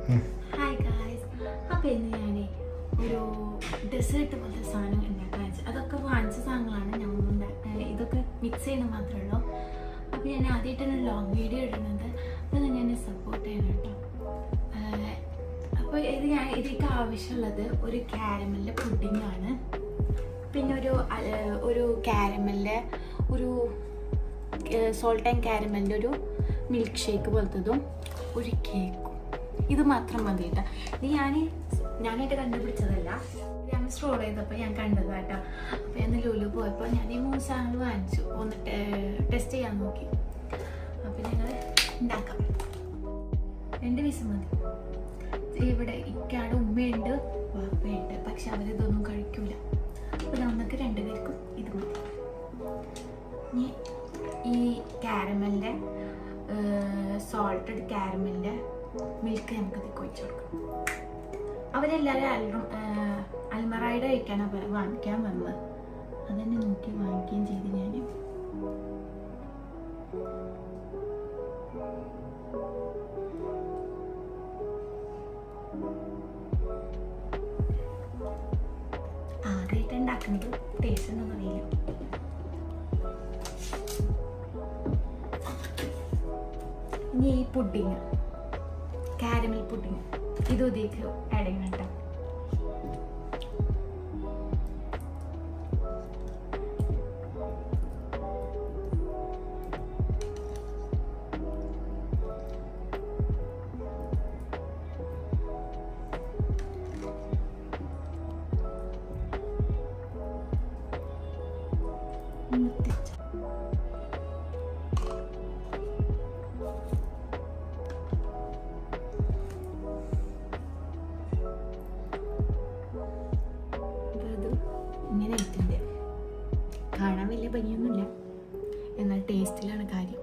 Hi guys, അപ്പോൾ ഇന്ന് ഞാൻ ഒരു ഡെസേർട്ട് പോലത്തെ സാധനം ഉണ്ടാക്കാൻ വെച്ചു. അതൊക്കെ വാങ്ങിച്ച സാധനങ്ങളാണ് ഞാൻ ഇതൊക്കെ മിക്സ് ചെയ്യുന്നത് മാത്രമേ ഉള്ളൂ. അപ്പോൾ ഞാൻ ആദ്യമായിട്ടാണ് ലോങ് വീഡിയോ ഇടുന്നത്. അപ്പോൾ ഞാൻ സപ്പോർട്ട് ചെയ്യണം കേട്ടോ. അപ്പോൾ ഇതിലേക്ക് ആവശ്യമുള്ളത് ഒരു കാരമലിൻ്റെ പുഡിങ്ങാണ്, പിന്നെ ഒരു കാരമലിൻ്റെ ഒരു സോൾട്ട് ആൻഡ് കാരമലിൻ്റെ ഒരു മിൽക്ക് ഷേക്ക് പോലത്തതും ഒരു കേക്കും. ഇത് മാത്രം മതി കേട്ടോ. ഇത് ഞാനായിട്ട് കണ്ടുപിടിച്ചതല്ല, ഞാൻ സ്ട്രോൾ ചെയ്തപ്പോൾ ഞാൻ കണ്ടത് കേട്ടോ. അപ്പോൾ ഞാൻ ലുലു പോയപ്പോൾ ഞാൻ ഈ 3 സാധനങ്ങൾ വാങ്ങിച്ചു, ഒന്ന് ടെസ്റ്റ് ചെയ്യാൻ നോക്കി. അപ്പോൾ ഞങ്ങൾ ഉണ്ടാക്കാം. 2 പീസ് മതി. ഇവിടെ ഇക്കാട് ഉമ്മയുണ്ട്, വാപ്പയുണ്ട്, പക്ഷെ അവരിതൊന്നും കഴിക്കൂല. അപ്പോൾ നമുക്ക് 2 പേർക്കും ഇത് മതി. ഇനി ഈ കാരമലിൻ്റെ സോൾട്ടഡ് കാരമലിൻ്റെ മിൽക്ക് നമുക്കത് കൊഴിച്ചു കൊടുക്കാം. അവരെല്ലാവരും അൽമറായുടെ കഴിക്കാനാണ് വാങ്ങിക്കാൻ വന്നത്. അതെന്നെ നോക്കി വാങ്ങിക്കുകയും ചെയ്ത് ഞാൻ. ആദ്യമായിട്ട് ഉണ്ടാക്കുന്നത് ടേസ്റ്റ് ഒന്നും അറിയില്ല. ഇനി ഈ പുഡിങ്, കാരമൽ പുഡിങ്, ഇത് ഇതിലേക്ക് ആഡ് ചെയ്യണം കേട്ടോ. ഇങ്ങനെ ആയിട്ടുണ്ട്. കാണാൻ വലിയ ഭംഗിയൊന്നുമില്ല, എന്നാൽ ടേസ്റ്റിലാണ് കാര്യം.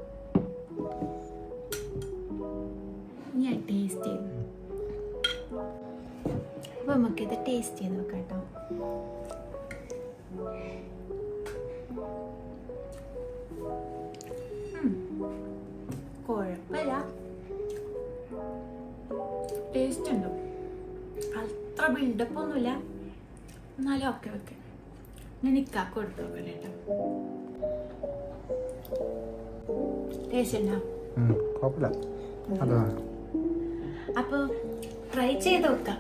ഞാൻ ടേസ്റ്റ് ചെയ്തു. അപ്പോൾ നമുക്കിത് ടേസ്റ്റ് ചെയ്ത് നോക്കാം കേട്ടോ. കുഴപ്പമില്ല, ടേസ്റ്റ് ഉണ്ട്. അത്ര ബിൽഡപ്പ് ഒന്നുമില്ല, എന്നാലും ഓക്കെ ഓക്കെ. ഞാൻ നിൽക്കാക്ക് കൊടുത്തു നോക്കണേ കേട്ടോ. ടേസ്റ്റ് ഉണ്ടോ? അപ്പോൾ ട്രൈ ചെയ്ത് നോക്കാം.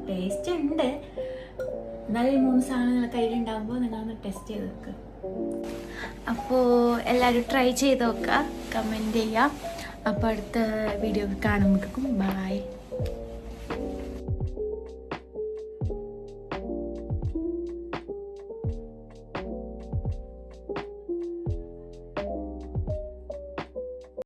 ടേസ്റ്റ് ഉണ്ട്, എന്നാലും 3 സാധനങ്ങൾ കയ്യിലുണ്ടാകുമ്പോൾ നിങ്ങളൊന്ന് ടെസ്റ്റ് ചെയ്ത് നോക്കുക. അപ്പോൾ എല്ലാവരും ട്രൈ ചെയ്ത് നോക്കുക, കമൻറ്റ് ചെയ്യുക. അപ്പോൾ അടുത്ത വീഡിയോ കാണുമ്പോഴേക്കും ബൈ.